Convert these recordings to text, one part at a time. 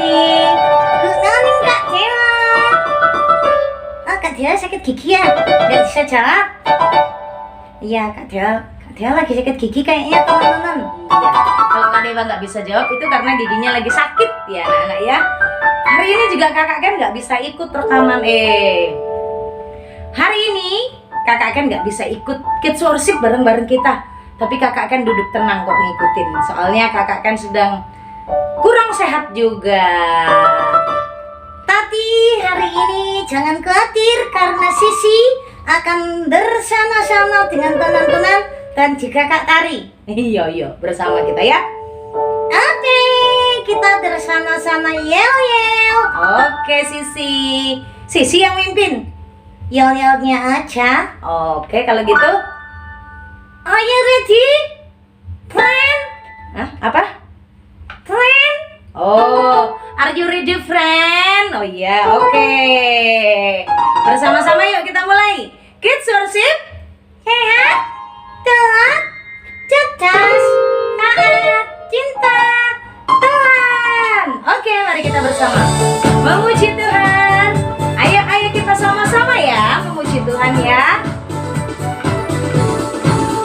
morning. Good morning Kak Dewa. Oh, Kak Dewa sakit gigi ya? Gak bisa jawab? Iya Kak Dewa lagi sakit gigi kayaknya teman-teman. Iya. Kalau Kak Dewa nggak bisa jawab itu karena giginya lagi sakit ya anak-anak ya. Hari ini juga kakak Ken nggak bisa ikut rekaman. Hari ini kakak Ken nggak bisa ikut kids worship bareng-bareng kita. Tapi kakak Ken duduk tenang kok ngikutin. Soalnya kakak Ken sedang kurang sehat juga. Tapi hari ini jangan khawatir karena Sisi akan bersama-sama dengan teman-teman dan juga Kak Tari. Iya bersama kita ya. Oke, kita bersama-sama yel-yel. Oke Sisi yang mimpin. Yel-yelnya aja. Oke kalau gitu. Are you ready? Friend? Hah? Apa? Friend? Oh, are you ready friend? Oh iya, oke. Bersama-sama yuk kita mulai. Kids worship. Sehat, taat, cerdas, taat, cinta Tuhan. Oke, mari kita bersama memuji Tuhan. Ayo kita sama-sama ya memuji Tuhan ya.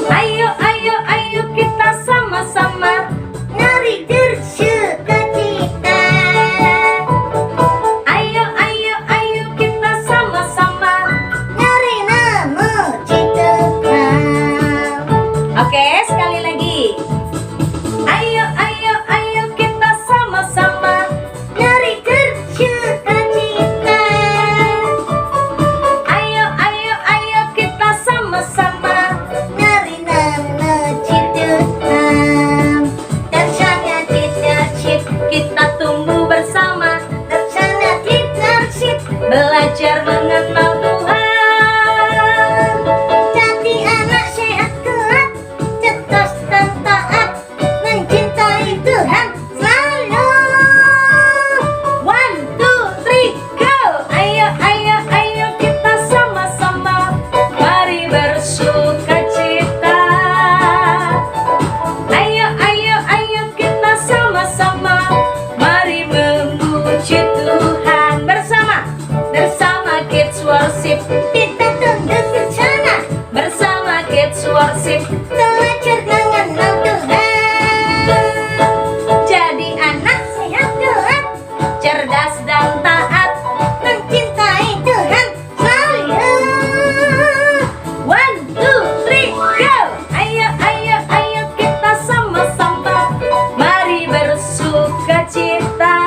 Ayo kita sama-sama nari bersukacita. Ayo kita sama-sama nari memuji Tuhan. Oke, sekali lagi. Ayo kita sama-sama nari bersukacita. Ayo kita sama-sama nari memuji Tuhan. Tersana leadership kita tumbuh bersama. Tersana leadership belajar mengenal Tuhan. Jadi anak sehat kuat, cerdas dan taat, mencintai Tuhan selalu. 1, 2, 3, go. Ayo kita sama-sama mari bersukacita. Ayo kita sama-sama mari memuji Tuhan bersama Kids Worship. Kita tunduk bersama bersama Kids Worship belajar mengenal Tuhan. Jadi anak sehat kuat, cerdas dan taat, mencintai Tuhan selalu. 1, 2, 3, go. Ayo kita sama-sama mari bersukacita.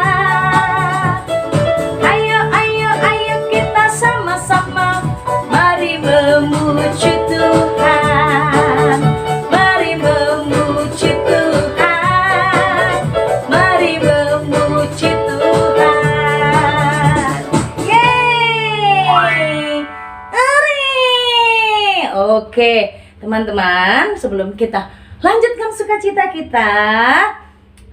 Ayo kita sama-sama mari memuji Tuhan. Mari memuji Tuhan. Mari memuji Tuhan. Yeay! Hore! Oke, teman-teman, sebelum kita lanjutkan sukacita kita,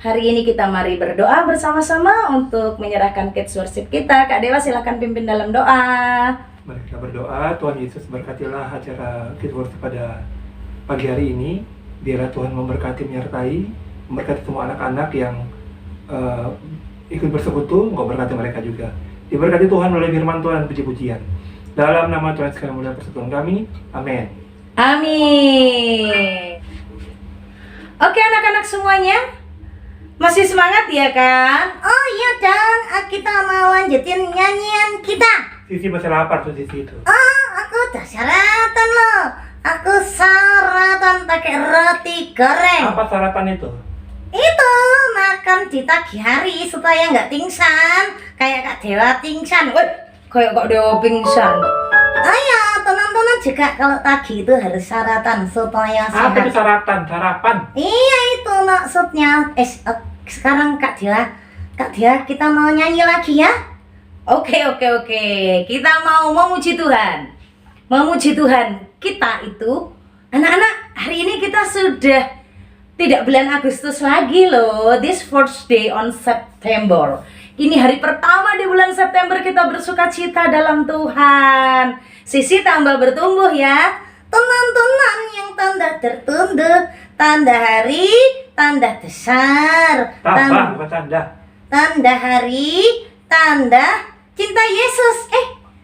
hari ini kita mari berdoa bersama-sama untuk menyerahkan kids worship kita. Kak Dewa silakan pimpin dalam doa. Mari kita berdoa. Tuhan Yesus, berkatilah acara Kids Worship pada pagi hari ini. Biarlah Tuhan memberkati, menyertai, memberkati semua anak-anak yang ikut bersekutu. Engkau berkati mereka juga. Diberkati Tuhan oleh firman Tuhan dan puji-pujian. Dalam nama Tuhan sekalian mulia persekutuan kami. Amin. Amin. Oke anak-anak semuanya, masih semangat ya kan? Oh iya dong, kita mau lanjutin nyanyian kita. Sisi masih lapar tuh Sisi itu. Oh, aku udah sarapan loh. Aku sarapan pakai roti goreng. Apa sarapan itu? Itu makan di pagi hari supaya nggak pingsan. Kayak Kak Dewa pingsan. Woi, kayak Kak Dewa pingsan. Oh ya, teman-teman juga kalau pagi itu harus sarapan supaya sehat. Apa itu sarapan? Iya itu maksudnya. Sekarang Kak Dewa kita mau nyanyi lagi ya. Oke. Kita mau memuji Tuhan. Memuji Tuhan. Kita itu anak-anak, hari ini kita sudah tidak bulan Agustus lagi loh. This first day on September. Ini hari pertama di bulan September kita bersukacita dalam Tuhan. Sisi tambah bertumbuh ya. Teman-teman yang tanda tertumbuh, tanda hari, tanda besar. Tambah bukan tanda. tanda hari, tanda cinta Yesus.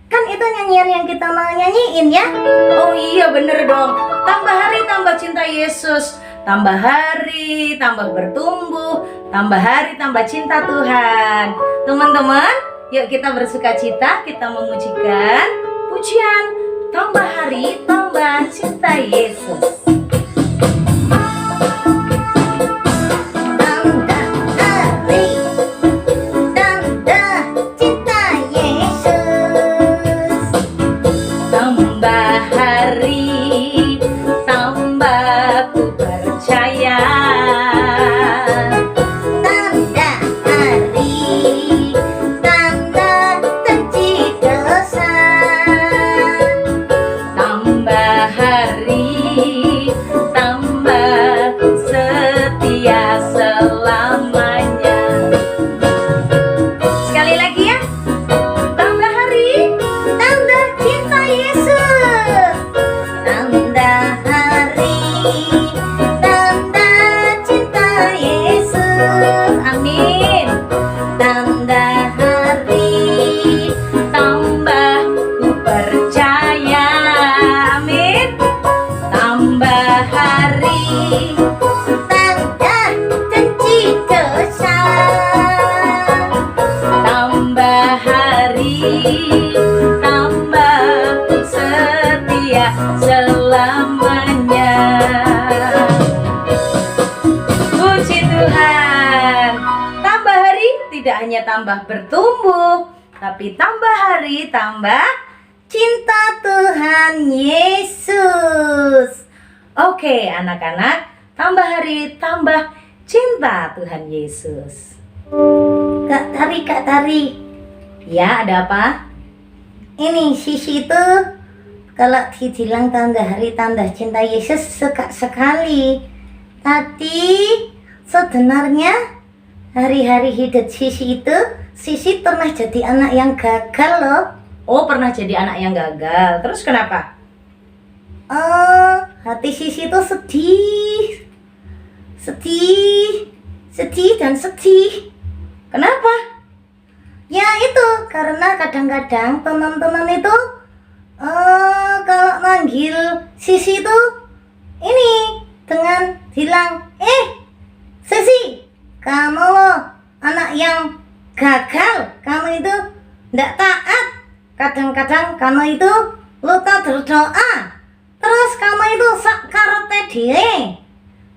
Kan itu nyanyian yang kita mau nyanyiin ya. Oh iya bener dong. Tambah hari tambah cinta Yesus. Tambah hari tambah bertumbuh. Tambah hari tambah cinta Tuhan. Teman-teman, yuk kita bersukacita, kita memujikan pujian tambah hari tambah cinta Yesus. Selamanya. Puji Tuhan. Tambah hari tidak hanya tambah bertumbuh, tapi tambah hari tambah cinta Tuhan Yesus. Oke anak-anak, tambah hari tambah cinta Tuhan Yesus. Kak Tari. Ya, ada apa? Ini Sisi itu kalau dibilang tanda hari tanda cinta Yesus suka sekali. Tadi sebenarnya hari-hari hidup Sisi itu, Sisi pernah jadi anak yang gagal loh. Oh, pernah jadi anak yang gagal. Terus kenapa? Hati Sisi itu sedih dan sedih. Kenapa? Ya itu, karena kadang-kadang teman-teman itu kalau manggil Sisi itu ini dengan bilang, Sisi, kamu loh anak yang gagal, kamu itu ndak taat, kadang-kadang kamu itu lupa berdoa, terus kamu itu sak karepe dhewe.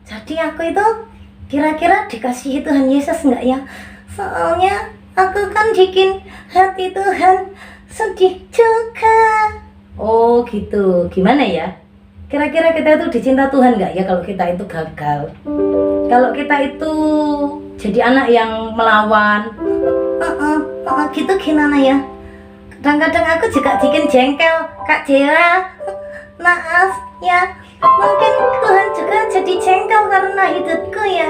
Jadi aku itu kira-kira dikasih Tuhan Yesus enggak ya? Soalnya aku kan bikin hati Tuhan sedih juga. Oh gitu, gimana ya? Kira-kira kita itu dicinta Tuhan nggak ya kalau kita itu gagal? Kalau kita itu jadi anak yang melawan, gitu gimana ya? Kadang-kadang aku juga bikin jengkel, Kak Dela. Maaf ya, mungkin Tuhan juga jadi jengkel karena hidupku ya.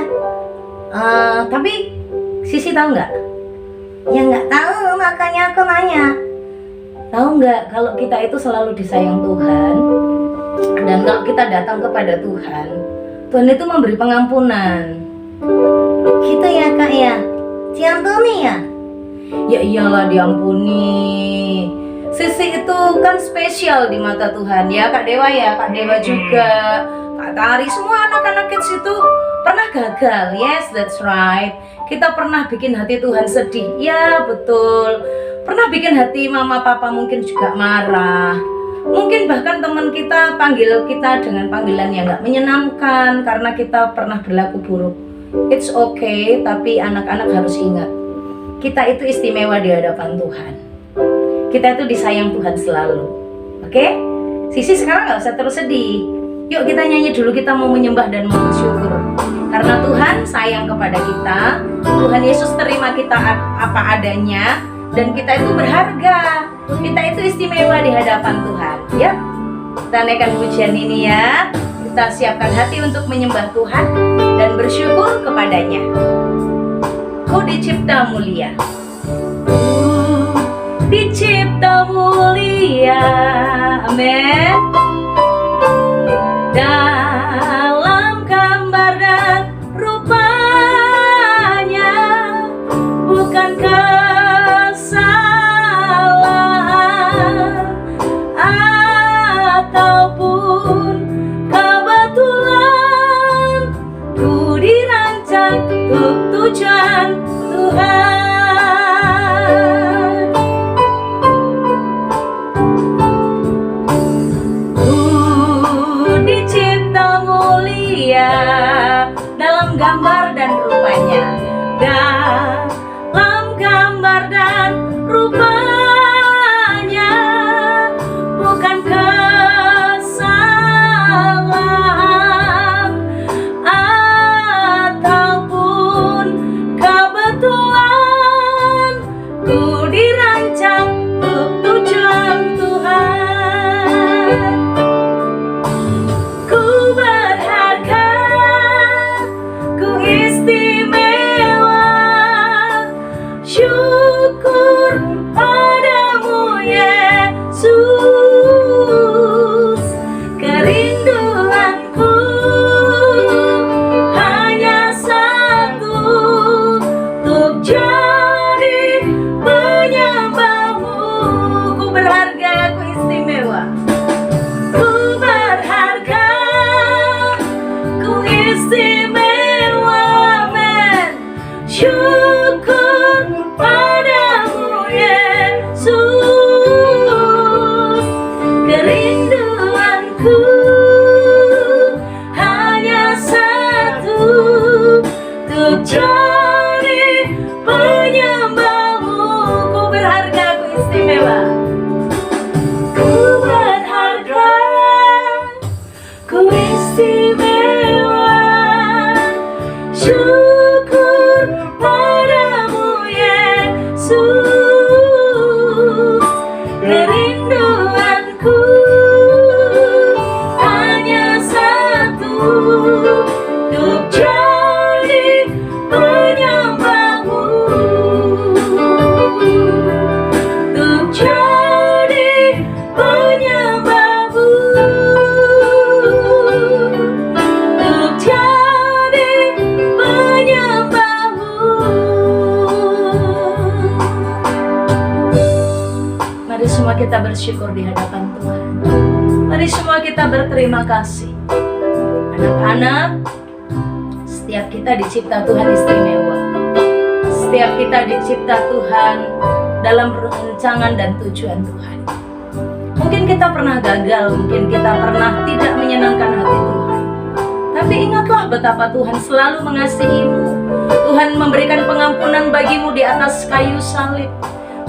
Tapi Sisi tahu nggak? Ya nggak tahu, makanya aku nanya. Tahu nggak kalau kita itu selalu disayang Tuhan, dan kalau kita datang kepada Tuhan, Tuhan itu memberi pengampunan. Gitu ya Kak ya? Diampuni ya? Ya iyalah diampuni. Sisi itu kan spesial di mata Tuhan ya, Kak Dewa ya, Kak Dewa juga, Kak Tari, semua anak-anak kids itu pernah gagal. Yes, that's right. Kita pernah bikin hati Tuhan sedih. Ya betul. Pernah bikin hati mama papa mungkin juga marah. Mungkin bahkan teman kita panggil kita dengan panggilan yang gak menyenangkan karena kita pernah berlaku buruk. It's okay, tapi anak-anak harus ingat, kita itu istimewa di hadapan Tuhan. Kita itu disayang Tuhan selalu. Oke? Sisi sekarang gak usah terus sedih. Yuk kita nyanyi dulu, kita mau menyembah dan mau bersyukur. Karena Tuhan sayang kepada kita, Tuhan Yesus terima kita apa adanya, dan kita itu berharga. Kita itu istimewa di hadapan Tuhan. Ya, kita naikkan pujian ini ya. Kita siapkan hati untuk menyembah Tuhan dan bersyukur kepadanya. Kau dicipta mulia, dicipta mulia, amin. Dalam gambar dan rupanya, rupanya bukan kesalahan ataupun kebetulan, ku dirancang untuk tujuan Tuhan. Ku berharga, ku istimewa, syukur padamu Yesus. Kerinduanku hanya satu, untuk jadi penyembahmu. Ku berharga, ku istimewa, ku berharga, ku istimewa, men. Syukur padamu Yesus. Kerinduanku hanya satu, untuk jadi penyembahmu. Ku berharga, ku istimewa, ku berharga, ku istimewa, syukur padamu Yesus. Kerinduanku hanya satu, untuk jadi penyembahmu, untuk jadi penyembahmu, untuk jadi penyembahmu. Mari semua kita bersyukur di hadapan Tuhan. Mari semua kita berterima kasih. Anak-anak, setiap kita dicipta Tuhan istimewa. Setiap kita dicipta Tuhan dalam rancangan dan tujuan Tuhan. Mungkin kita pernah gagal, mungkin kita pernah tidak menyenangkan hati Tuhan. Tapi ingatlah betapa Tuhan selalu mengasihimu. Tuhan memberikan pengampunan bagimu di atas kayu salib.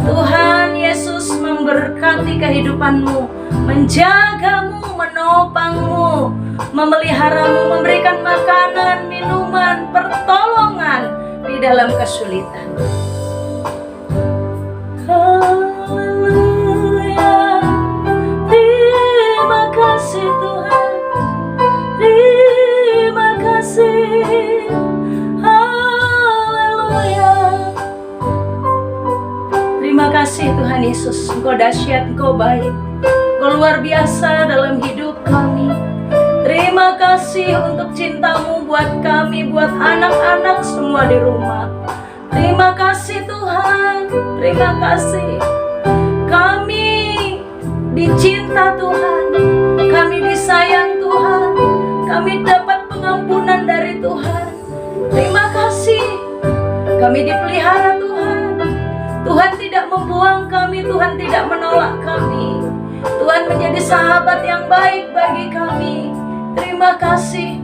Tuhan Yesus memberkati kehidupanmu, menjagamu, menopangmu, memeliharamu, memberikan makanan, minuman, pertolongan di dalam kesulitan. Haleluya, terima kasih Tuhan, terima kasih. Haleluya, terima kasih Tuhan Yesus. Engkau dahsyat, Engkau baik, Engkau luar biasa dalam hidup kami. Terima kasih untuk cintamu buat kami, buat anak-anak semua di rumah. Terima kasih Tuhan, terima kasih. Kami dicinta Tuhan, kami disayang Tuhan, kami dapat pengampunan dari Tuhan. Terima kasih, kami dipelihara Tuhan. Tuhan tidak membuang kami, Tuhan tidak menolak kami. Tuhan menjadi sahabat yang baik bagi kami. Terima kasih.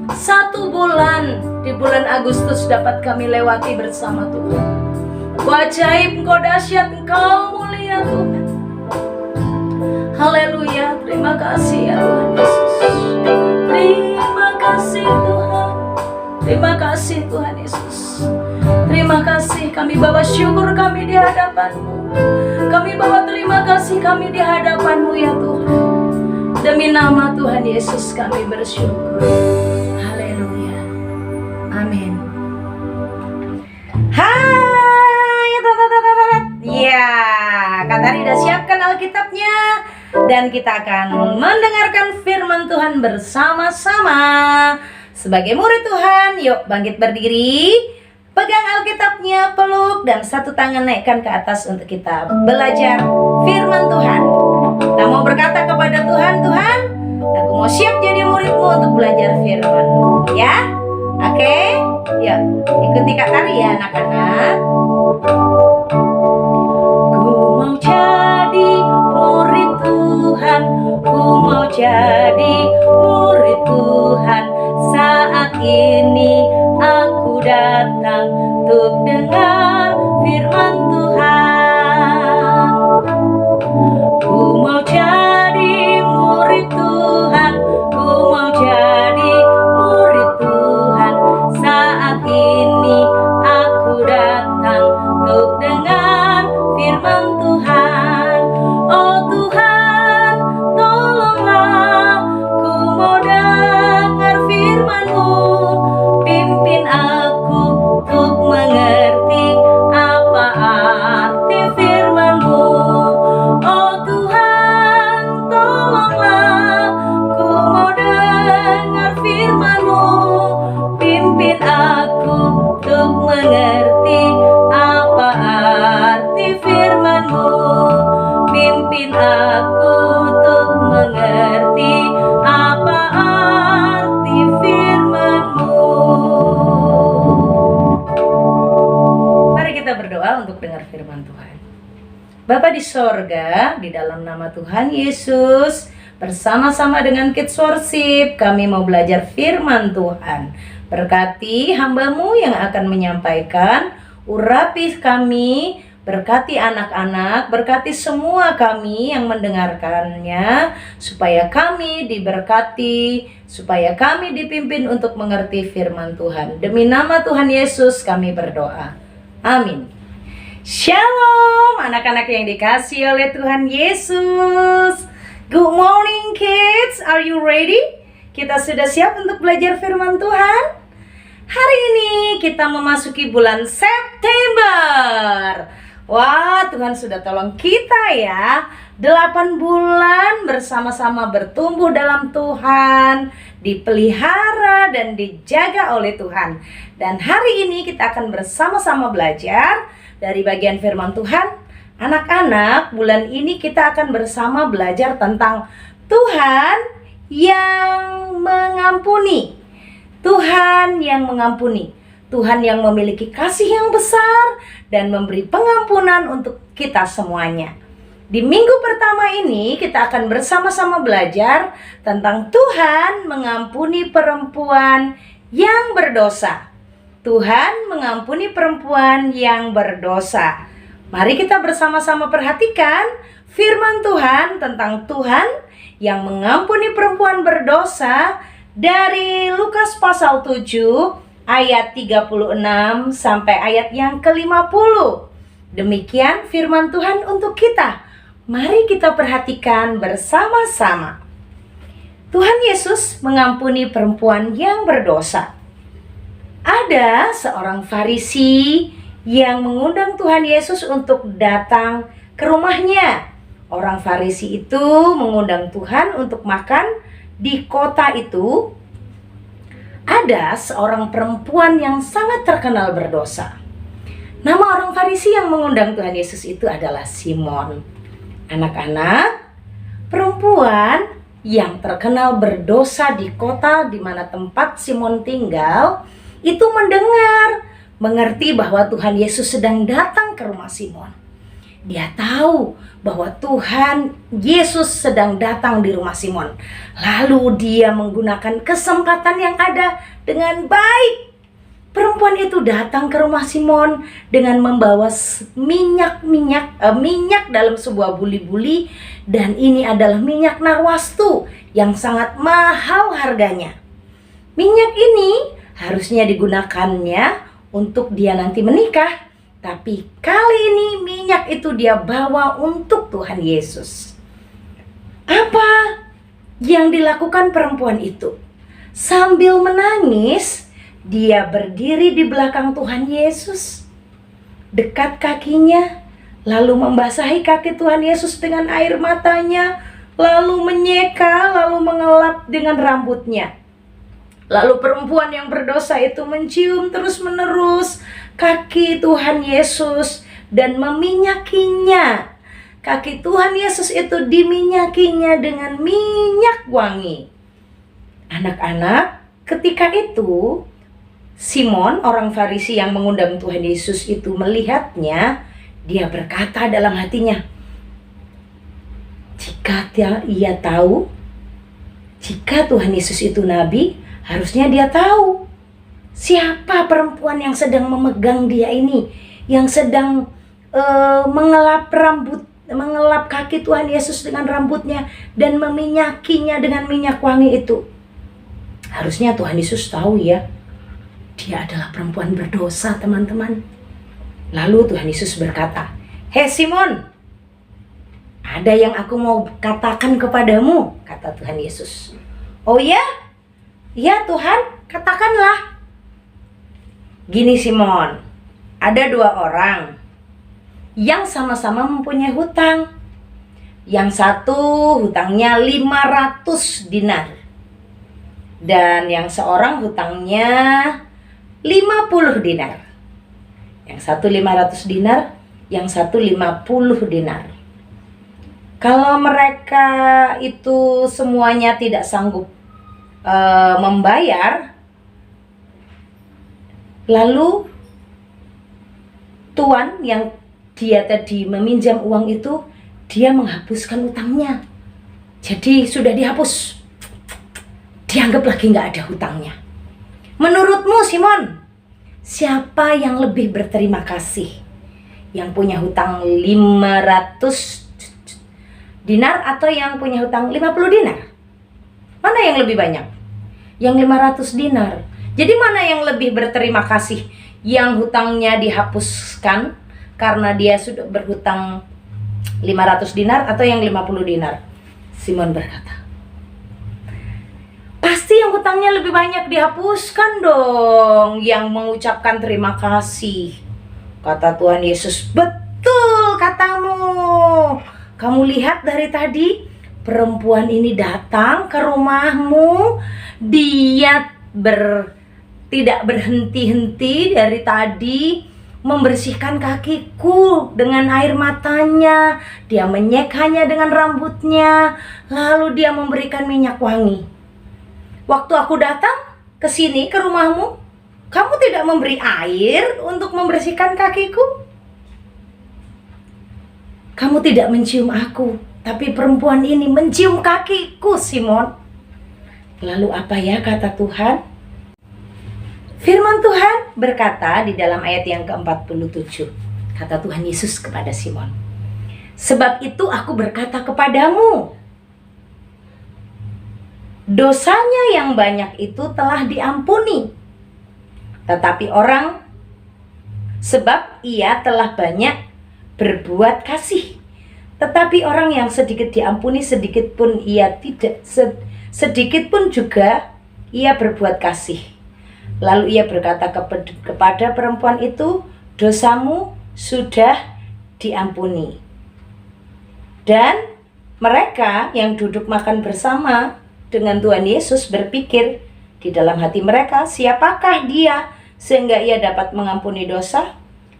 1 bulan, di bulan Agustus dapat kami lewati bersama Tuhan. Engkau ajaib, Engkau dahsyat, Engkau mulia Tuhan. Haleluya, terima kasih ya Tuhan Yesus. Terima kasih Tuhan. Terima kasih Tuhan Yesus. Terima kasih, kami bawa syukur kami di hadapan-Mu. Kami bawa terima kasih kami di hadapan-Mu ya Tuhan. Demi nama Tuhan Yesus kami bersyukur. Haleluya. Amin. Hai, ya, Kak Tari udah siapkan Alkitabnya dan kita akan mendengarkan firman Tuhan bersama-sama. Sebagai murid Tuhan, yuk bangkit berdiri, pegang Alkitabnya, peluk, dan satu tangan naikkan ke atas untuk kita belajar firman Tuhan. Kita mau berkata kepada Tuhan, Tuhan, aku mau siap jadi murid-Mu untuk belajar firman-Mu, ya. Oke, yuk ikuti Kak Tari ya anak-anak. Ku mau jadi murid Tuhan, ku mau jadi murid Tuhan. Saat ini aku datang untuk dengar firman Tuhan. firman Tuhan. Bapa di sorga, di dalam nama Tuhan Yesus, bersama-sama dengan Kids Worship, kami mau belajar firman Tuhan. Berkati hamba-Mu yang akan menyampaikan, urapi kami, berkati anak-anak, berkati semua kami yang mendengarkannya, supaya kami diberkati, supaya kami dipimpin untuk mengerti firman Tuhan. Demi nama Tuhan Yesus kami berdoa. Amin. Shalom anak-anak yang dikasihi oleh Tuhan Yesus. Good morning kids, are you ready? Kita sudah siap untuk belajar firman Tuhan? Hari ini kita memasuki bulan September. Wah, Tuhan sudah tolong kita ya. 8 bulan bersama-sama bertumbuh dalam Tuhan, dipelihara dan dijaga oleh Tuhan. Dan hari ini kita akan bersama-sama belajar dari bagian firman Tuhan. Anak-anak, bulan ini kita akan bersama belajar tentang Tuhan yang mengampuni. Tuhan yang mengampuni. Tuhan yang memiliki kasih yang besar dan memberi pengampunan untuk kita semuanya. Di minggu pertama ini kita akan bersama-sama belajar tentang Tuhan mengampuni perempuan yang berdosa. Tuhan mengampuni perempuan yang berdosa. Mari kita bersama-sama perhatikan firman Tuhan tentang Tuhan yang mengampuni perempuan berdosa dari Lukas pasal 7 ayat 36 sampai ayat yang ke-50. Demikian firman Tuhan untuk kita. Mari kita perhatikan bersama-sama. Tuhan Yesus mengampuni perempuan yang berdosa. Ada seorang Farisi yang mengundang Tuhan Yesus untuk datang ke rumahnya. Orang Farisi itu mengundang Tuhan untuk makan. Di kota itu ada seorang perempuan yang sangat terkenal berdosa. Nama orang Farisi yang mengundang Tuhan Yesus itu adalah Simon. Anak-anak, perempuan yang terkenal berdosa di kota di mana tempat Simon tinggal itu mengerti bahwa Tuhan Yesus sedang datang ke rumah Simon. Dia tahu bahwa Tuhan Yesus sedang datang di rumah Simon. Lalu dia menggunakan kesempatan yang ada dengan baik. Perempuan itu datang ke rumah Simon dengan membawa minyak dalam sebuah buli-buli, dan ini adalah minyak narwastu yang sangat mahal harganya. Minyak ini harusnya digunakannya untuk dia nanti menikah, tapi kali ini minyak itu dia bawa untuk Tuhan Yesus. Apa yang dilakukan perempuan itu? Sambil menangis, dia berdiri di belakang Tuhan Yesus, dekat kakinya, lalu membasahi kaki Tuhan Yesus dengan air matanya, lalu menyeka, lalu mengelap dengan rambutnya. Lalu perempuan yang berdosa itu mencium terus-menerus kaki Tuhan Yesus dan meminyakinya. Kaki Tuhan Yesus itu diminyakinya dengan minyak wangi. Anak-anak, ketika itu Simon, orang Farisi yang mengundang Tuhan Yesus itu melihatnya, dia berkata dalam hatinya, jika ia tahu, jika Tuhan Yesus itu nabi, harusnya dia tahu siapa perempuan yang sedang memegang dia ini, yang sedang mengelap kaki Tuhan Yesus dengan rambutnya dan meminyakinya dengan minyak wangi itu. Harusnya Tuhan Yesus tahu ya, dia adalah perempuan berdosa, teman-teman. Lalu Tuhan Yesus berkata, "Hei Simon, ada yang aku mau katakan kepadamu," kata Tuhan Yesus. "Oh ya? Ya Tuhan, katakanlah." "Gini Simon, ada 2 orang yang sama-sama mempunyai hutang. Yang satu hutangnya 500 dinar. Dan yang seorang hutangnya 50 dinar. Yang satu 500 dinar, yang satu 50 dinar. Kalau mereka itu semuanya tidak sanggup membayar, lalu tuan yang dia tadi meminjam uang itu, dia menghapuskan utangnya. Jadi sudah dihapus, dianggap lagi nggak ada hutangnya. Menurutmu Simon, siapa yang lebih berterima kasih? Yang punya hutang 500 dinar atau yang punya hutang 50 dinar? Mana yang lebih banyak? Yang 500 dinar. Jadi mana yang lebih berterima kasih? Yang hutangnya dihapuskan karena dia sudah berhutang 500 dinar atau yang 50 dinar? Simon berkata, pasti yang hutangnya lebih banyak dihapuskan dong, yang mengucapkan terima kasih. Kata Tuhan Yesus, betul katamu. Kamu lihat dari tadi, perempuan ini datang ke rumahmu, dia tidak berhenti-henti dari tadi membersihkan kakiku dengan air matanya, dia menyekanya dengan rambutnya, lalu dia memberikan minyak wangi. Waktu aku datang ke sini, ke rumahmu, kamu tidak memberi air untuk membersihkan kakiku. Kamu tidak mencium aku, tapi perempuan ini mencium kakiku, Simon. Lalu apa ya kata Tuhan? Firman Tuhan berkata di dalam ayat yang ke-47. Kata Tuhan Yesus kepada Simon, sebab itu aku berkata kepadamu, dosanya yang banyak itu telah diampuni. Tetapi orang, sebab ia telah banyak berbuat kasih. Tetapi orang yang sedikit diampuni, sedikit pun ia tidak, sedikit pun juga ia berbuat kasih. Lalu ia berkata kepada perempuan itu, dosamu sudah diampuni. Dan mereka yang duduk makan bersama dengan Tuhan Yesus berpikir di dalam hati mereka, siapakah dia sehingga ia dapat mengampuni dosa?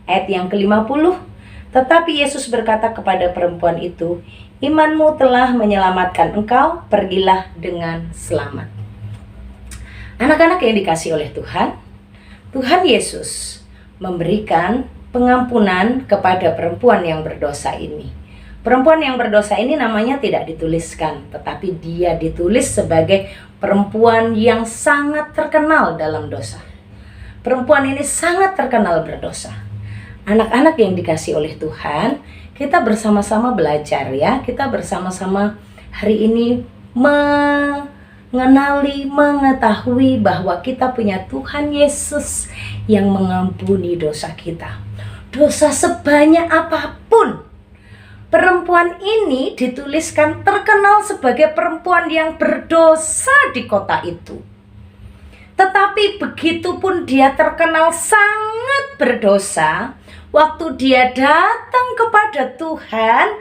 Ayat yang ke-50. Tetapi Yesus berkata kepada perempuan itu, imanmu telah menyelamatkan engkau, pergilah dengan selamat. Anak-anak yang dikasihi oleh Tuhan, Tuhan Yesus memberikan pengampunan kepada perempuan yang berdosa ini. Perempuan yang berdosa ini namanya tidak dituliskan, tetapi dia ditulis sebagai perempuan yang sangat terkenal dalam dosa. Perempuan ini sangat terkenal berdosa. Anak-anak yang dikasihi oleh Tuhan, kita bersama-sama belajar ya. Kita bersama-sama hari ini mengetahui bahwa kita punya Tuhan Yesus yang mengampuni dosa kita. Dosa sebanyak apapun. Perempuan ini dituliskan terkenal sebagai perempuan yang berdosa di kota itu. Tetapi begitupun dia terkenal sangat berdosa, waktu dia datang kepada Tuhan,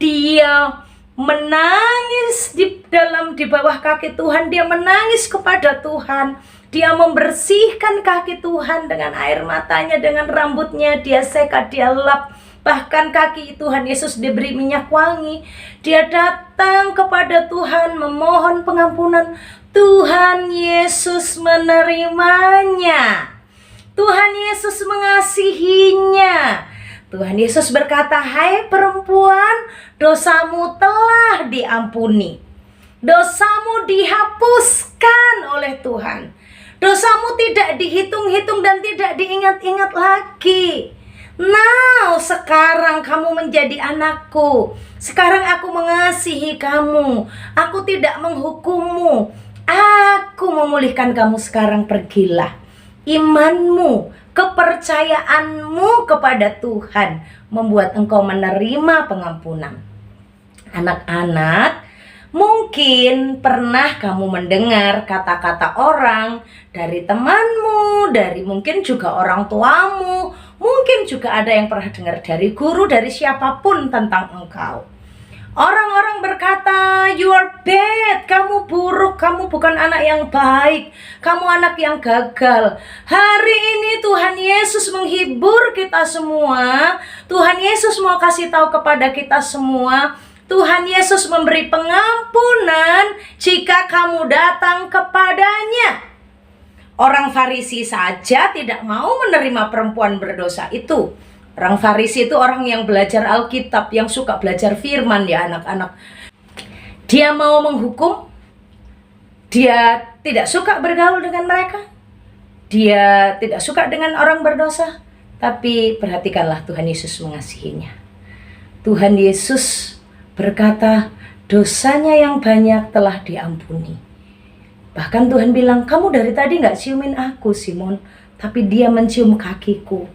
dia menangis di bawah kaki Tuhan, dia menangis kepada Tuhan, dia membersihkan kaki Tuhan dengan air matanya, dengan rambutnya, dia seka, dia lap, bahkan kaki Tuhan Yesus diberi minyak wangi. Dia datang kepada Tuhan memohon pengampunan. Tuhan Yesus menerimanya. Tuhan Yesus mengasihinya. Tuhan Yesus berkata, hai perempuan, dosamu telah diampuni. Dosamu dihapuskan oleh Tuhan. Dosamu tidak dihitung-hitung dan tidak diingat-ingat lagi. Now, sekarang kamu menjadi anakku. Sekarang aku mengasihi kamu. Aku tidak menghukummu. Aku memulihkan kamu. Sekarang pergilah. Imanmu, kepercayaanmu kepada Tuhan membuat engkau menerima pengampunan. Anak-anak, mungkin pernah kamu mendengar kata-kata orang dari temanmu, dari mungkin juga orang tuamu, mungkin juga ada yang pernah dengar dari guru, dari siapapun tentang engkau. Orang-orang berkata, you are bad, kamu buruk, kamu bukan anak yang baik, kamu anak yang gagal. Hari ini Tuhan Yesus menghibur kita semua. Tuhan Yesus mau kasih tahu kepada kita semua, Tuhan Yesus memberi pengampunan jika kamu datang kepadanya. Orang Farisi saja tidak mau menerima perempuan berdosa itu. Orang Farisi itu orang yang belajar Alkitab, yang suka belajar firman ya anak-anak. Dia mau menghukum, dia tidak suka bergaul dengan mereka, dia tidak suka dengan orang berdosa. Tapi perhatikanlah, Tuhan Yesus mengasihinya. Tuhan Yesus berkata, dosanya yang banyak telah diampuni. Bahkan Tuhan bilang, kamu dari tadi gak ciumin aku Simon, tapi dia mencium kakiku.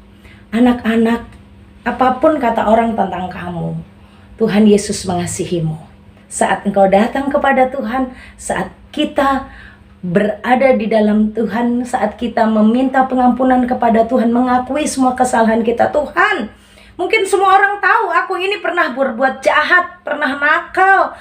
Anak-anak, apapun kata orang tentang kamu, Tuhan Yesus mengasihimu. Saat engkau datang kepada Tuhan, saat kita berada di dalam Tuhan, saat kita meminta pengampunan kepada Tuhan, mengakui semua kesalahan kita, Tuhan, mungkin semua orang tahu aku ini pernah berbuat jahat, pernah nakal,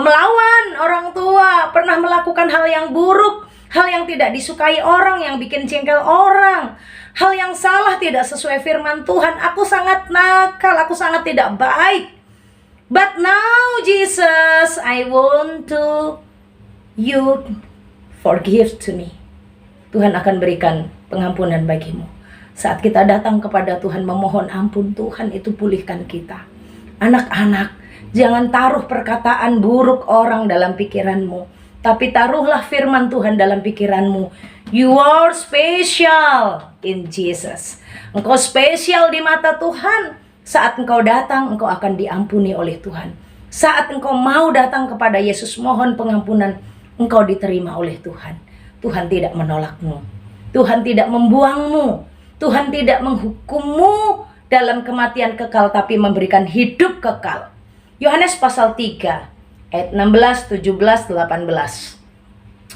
melawan orang tua, pernah melakukan hal yang buruk, hal yang tidak disukai orang, yang bikin jengkel orang, hal yang salah, tidak sesuai firman Tuhan. Aku sangat nakal, aku sangat tidak baik. But now Jesus, I want to you forgive to me. Tuhan akan berikan pengampunan bagimu. Saat kita datang kepada Tuhan memohon ampun, Tuhan itu pulihkan kita. Anak-anak, jangan taruh perkataan buruk orang dalam pikiranmu, tapi taruhlah firman Tuhan dalam pikiranmu. You are special in Jesus. Engkau spesial di mata Tuhan. Saat engkau datang, engkau akan diampuni oleh Tuhan. Saat engkau mau datang kepada Yesus mohon pengampunan, engkau diterima oleh Tuhan. Tuhan tidak menolakmu. Tuhan tidak membuangmu. Tuhan tidak menghukummu dalam kematian kekal, tapi memberikan hidup kekal. Yohanes pasal 3 ayat 16, 17, 18.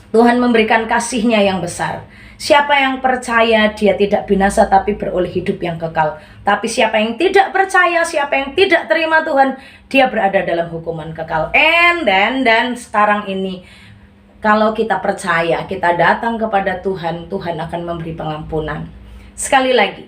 Tuhan memberikan kasih-Nya yang besar. Siapa yang percaya dia tidak binasa tapi beroleh hidup yang kekal. Tapi siapa yang tidak percaya, siapa yang tidak terima Tuhan, dia berada dalam hukuman kekal. Dan sekarang ini, kalau kita percaya, kita datang kepada Tuhan, Tuhan akan memberi pengampunan. Sekali lagi,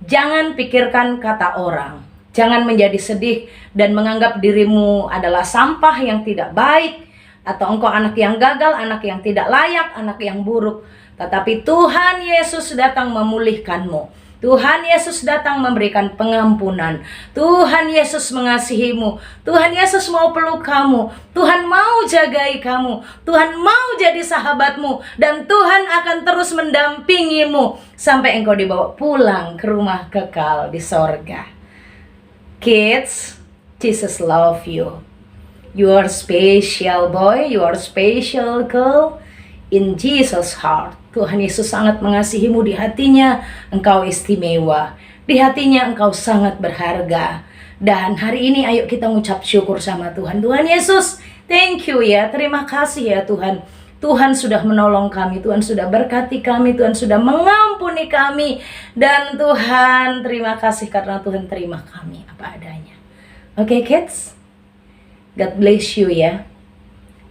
jangan pikirkan kata orang. Jangan menjadi sedih dan menganggap dirimu adalah sampah yang tidak baik, atau engkau anak yang gagal, anak yang tidak layak, anak yang buruk. Tetapi Tuhan Yesus datang memulihkanmu. Tuhan Yesus datang memberikan pengampunan. Tuhan Yesus mengasihimu. Tuhan Yesus mau peluk kamu. Tuhan mau jagai kamu. Tuhan mau jadi sahabatmu. Dan Tuhan akan terus mendampingimu sampai engkau dibawa pulang ke rumah kekal di sorga. Kids, Jesus love you. You are special boy, you are special girl in Jesus' heart. Tuhan Yesus sangat mengasihimu, di hatinya engkau istimewa, di hatinya engkau sangat berharga. Dan hari ini ayo kita mengucap syukur sama Tuhan. Tuhan Yesus, thank you ya, terima kasih ya Tuhan. Tuhan sudah menolong kami, Tuhan sudah berkati kami, Tuhan sudah mengampuni kami. Dan Tuhan, terima kasih karena Tuhan terima kami apa adanya. Oke kids, God bless you ya.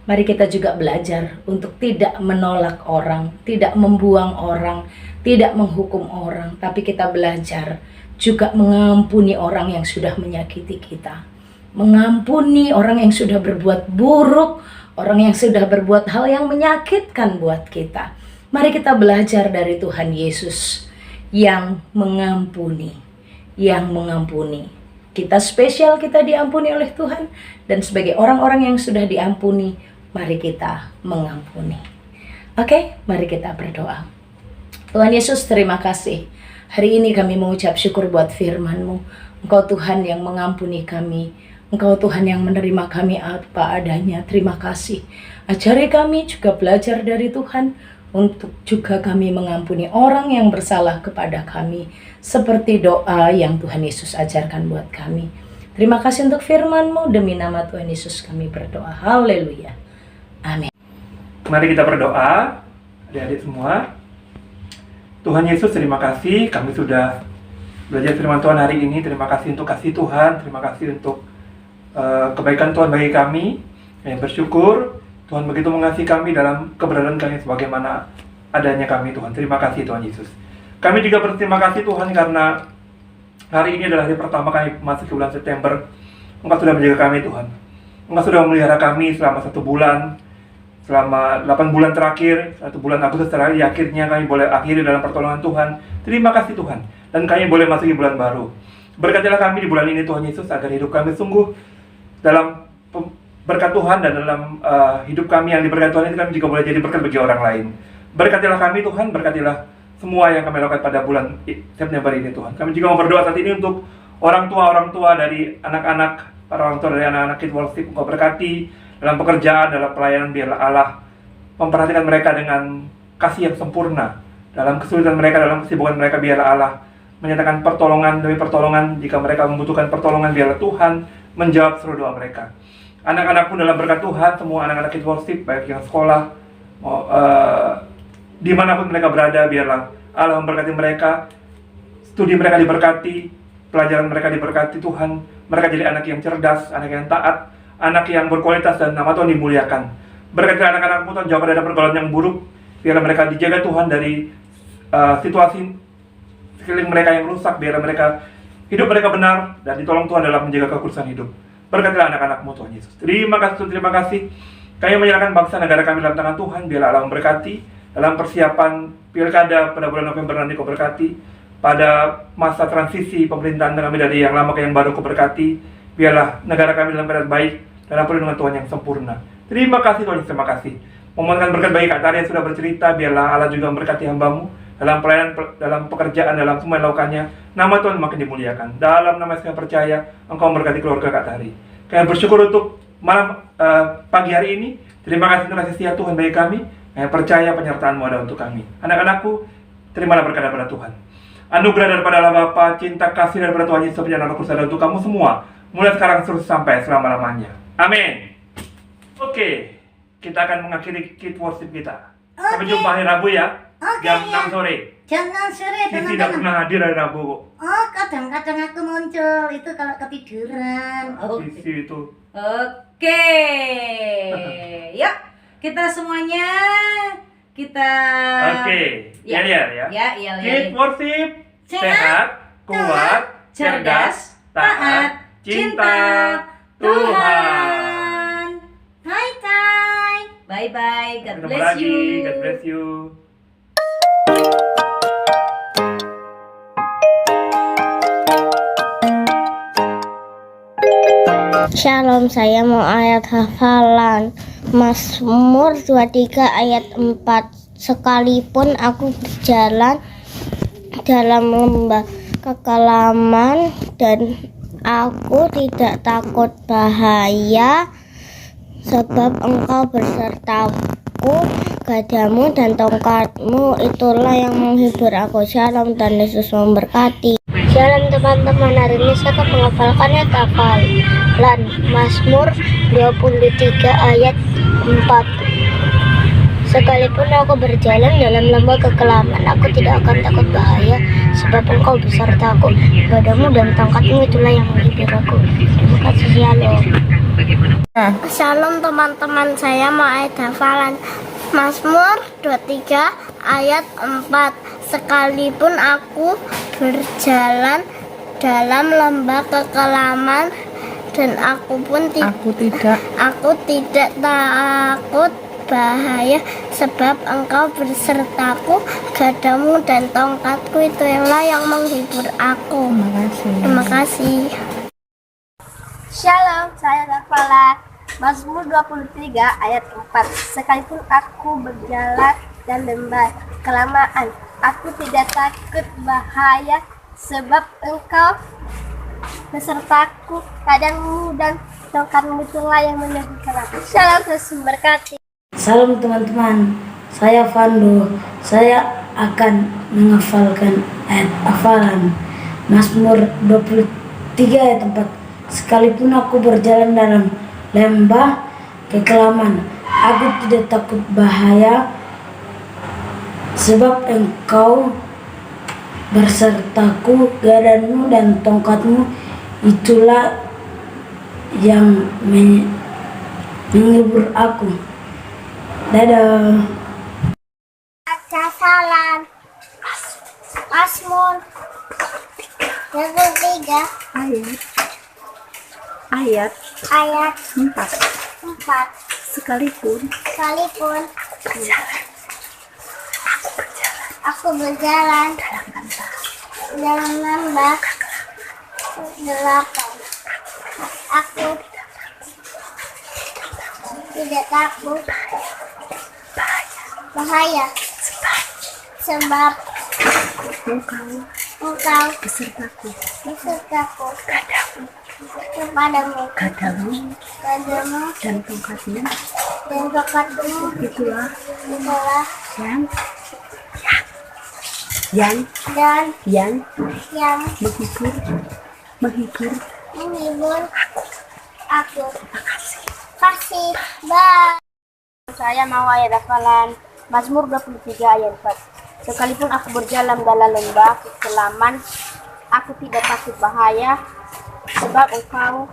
Mari kita juga belajar untuk tidak menolak orang, tidak membuang orang, tidak menghukum orang. Tapi kita belajar juga mengampuni orang yang sudah menyakiti kita. Mengampuni orang yang sudah berbuat buruk, orang yang sudah berbuat hal yang menyakitkan buat kita. Mari kita belajar dari Tuhan Yesus yang mengampuni, yang mengampuni. Kita spesial, kita diampuni oleh Tuhan. Dan sebagai orang-orang yang sudah diampuni, mari kita mengampuni. Oke, mari kita berdoa. Tuhan Yesus, terima kasih. Hari ini kami mengucap syukur buat firman-Mu. Engkau Tuhan yang mengampuni kami. Engkau Tuhan yang menerima kami apa adanya. Terima kasih. Ajari kami juga belajar dari Tuhan, untuk juga kami mengampuni orang yang bersalah kepada kami, seperti doa yang Tuhan Yesus ajarkan buat kami. Terima kasih untuk firman-Mu. Demi nama Tuhan Yesus kami berdoa. Haleluya. Amin. Mari kita berdoa, adik-adik semua. Tuhan Yesus, terima kasih kami sudah belajar firman Tuhan hari ini. Terima kasih untuk kasih Tuhan. Terima kasih untuk kebaikan Tuhan bagi kami. Kami bersyukur Tuhan begitu mengasihi kami dalam keberadaan kami sebagaimana adanya kami, Tuhan. Terima kasih Tuhan Yesus. Kami juga berterima kasih Tuhan karena hari ini adalah hari pertama kami masuk ke bulan September. Engkau sudah menjaga kami, Tuhan. Engkau sudah memelihara kami selama 1 bulan. Selama 8 bulan terakhir, 1 bulan Agustus terakhir, akhirnya kami boleh akhiri dalam pertolongan Tuhan. Terima kasih Tuhan. dan kami boleh masuk di bulan baru. Berkatilah kami di bulan ini Tuhan Yesus, agar hidup kami sungguh dalam berkat Tuhan, dan dalam hidup kami yang diberkati Tuhan ini kami juga boleh jadi berkat bagi orang lain. Berkatilah kami Tuhan, berkatilah semua yang kami lakukan pada bulan September ini Tuhan. Kami juga mau berdoa saat ini untuk orang tua dari anak-anak, para orang tua dari anak-anak Kids Worship. Engkau berkati dalam pekerjaan, dalam pelayanan, biarlah Allah memperhatikan mereka dengan kasih yang sempurna. Dalam kesulitan mereka, dalam kesibukan mereka, biarlah Allah menyatakan pertolongan demi pertolongan. Jika mereka membutuhkan pertolongan, biarlah Tuhan menjawab seluruh doa mereka. Anak-anak pun dalam berkat Tuhan, semua anak-anak Kids Worship, baik yang sekolah, dimanapun mereka berada, biarlah Allah memberkati mereka. Studi mereka diberkati, pelajaran mereka diberkati Tuhan. Mereka jadi anak yang cerdas, anak yang taat, anak yang berkualitas, dan nama Tuhan dimuliakan. Berkati anak-anakmu Tuhan, jauh dari pergaulan yang buruk. Biarlah mereka dijaga Tuhan dari situasi sekeliling mereka yang rusak. Biarlah mereka hidup mereka benar, dan ditolong Tuhan dalam menjaga kekudusan hidup. Berkatilah anak-anakmu Tuhan Yesus. Terima kasih. Kami menyerahkan bangsa negara kami dalam tangan Tuhan. Biarlah Allah memberkati dalam persiapan pilkada pada bulan November nanti. Kau berkati pada masa transisi pemerintahan kami dari yang lama ke yang baru. Kau berkati. Biarlah negara kami dalam keadaan baik, dalam perlindungan Tuhan yang sempurna. Terima kasih Tuhan, terima kasih. Memohonkan berkat bagi Kak Tari yang sudah bercerita. Biarlah Allah juga memberkati hamba-Mu dalam pelayanan, dalam pekerjaan, dalam semua yang lakukannya. Nama Tuhan makin dimuliakan. Dalam nama Yesus kami percaya, Engkau memberkati keluarga Kak Tari. Kami bersyukur untuk malam pagi hari ini. Terima kasih untuk kasih setia Tuhan bagi kami. Kami percaya penyertaan-Mu ada untuk kami. Anak-anakku, terimalah berkat daripada Tuhan. Anugerah daripada Allah Bapa, cinta kasih daripada Tuhan Yesus, perjalanan Roh Kudus ada untuk kamu semua. Mulai sekarang terus sampai selama-lamanya. Amin. Oke, kita akan mengakhiri Kids Worship kita. Sampai jumpa hari Rabu ya. Jam 6 sore. Jam 6 sore, Sisi tidak pernah hadir hari Rabu kok. Oh, kadang-kadang aku muncul. Itu kalau ketiduran. Sisi itu. Oke. Yuk, kita semuanya Oke. Ya. Ya. Kids Worship, sehat, kuat, cerdas, taat, cinta Tuhan. Bye. God Ketemu bless lagi. you. God bless you. Shalom, saya mau ayat hafalan Mazmur 23 ayat 4. Sekalipun aku berjalan dalam lembah kekelaman dan aku tidak takut bahaya, sebab Engkau besertaku, gadamu dan tongkatmu itulah yang menghibur aku. Shalom, dan Yesus memberkati. Shalom teman-teman, hari ini saya akan menghafalkan ayat hafalan Mazmur 23 ayat 4. Sekalipun aku berjalan dalam lembah kekelaman, aku tidak akan takut bahaya, sebab Engkau besertaku, gadamu dan tongkatmu itulah yang menghibur aku. Terima kasih. Shalom. Shalom teman-teman, saya mau ayat hafalan Mazmur 23 ayat 4. Sekalipun aku berjalan dalam lembah kekelaman dan aku tidak takut bahaya, sebab Engkau besertaku, gadamu dan tongkatku itulah yang menghibur aku. Terima kasih. Shalom, saya Rafaela. Mazmur 23 ayat 4. Sekalipun aku berjalan dan lembah kekelaman, aku tidak takut bahaya, sebab Engkau besertaku, gadamu dan tongkatmu itulah yang menghibur aku. Shalom, Yesus memberkati. Salam teman-teman, saya Fando. Saya akan menghafalkan ayat hafalan Mazmur 23 ayat 4. Sekalipun aku berjalan dalam lembah kekelaman, aku tidak takut bahaya, sebab Engkau bersertaku, gadamu dan tongkatmu itulah yang menghibur aku. Dadah. Hafalan Mazmur 23 Ayat ayat 4. 4. Sekalipun Aku berjalan dan lembah. 8. Aku tidak takut bahaya sebab engkau besertaku kepadamu dan tongkatmu itulah yang menghibur aku. Kasih. Bye. Saya mau ayat hafalan Mazmur 23 ayat 4. Sekalipun aku berjalan dalam lembah kekelaman, aku tidak takut bahaya, sebab engkau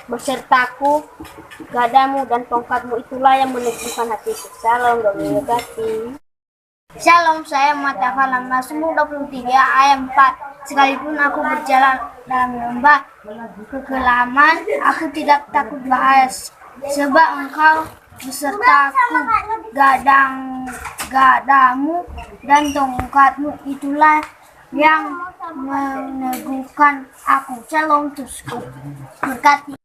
besertaku, gadamu dan tongkatmu itulah yang meneguhkan hatiku. Shalom, Tuhan memberkati. Shalom, saya mengatakan Mazmur 23 ayat 4. Sekalipun aku berjalan dalam lembah kekelaman, aku tidak takut bahaya, sebab engkau besertaku, gadamu dan tongkatmu itulah yang meneguhkan aku. Shalom, Tuhan berkati.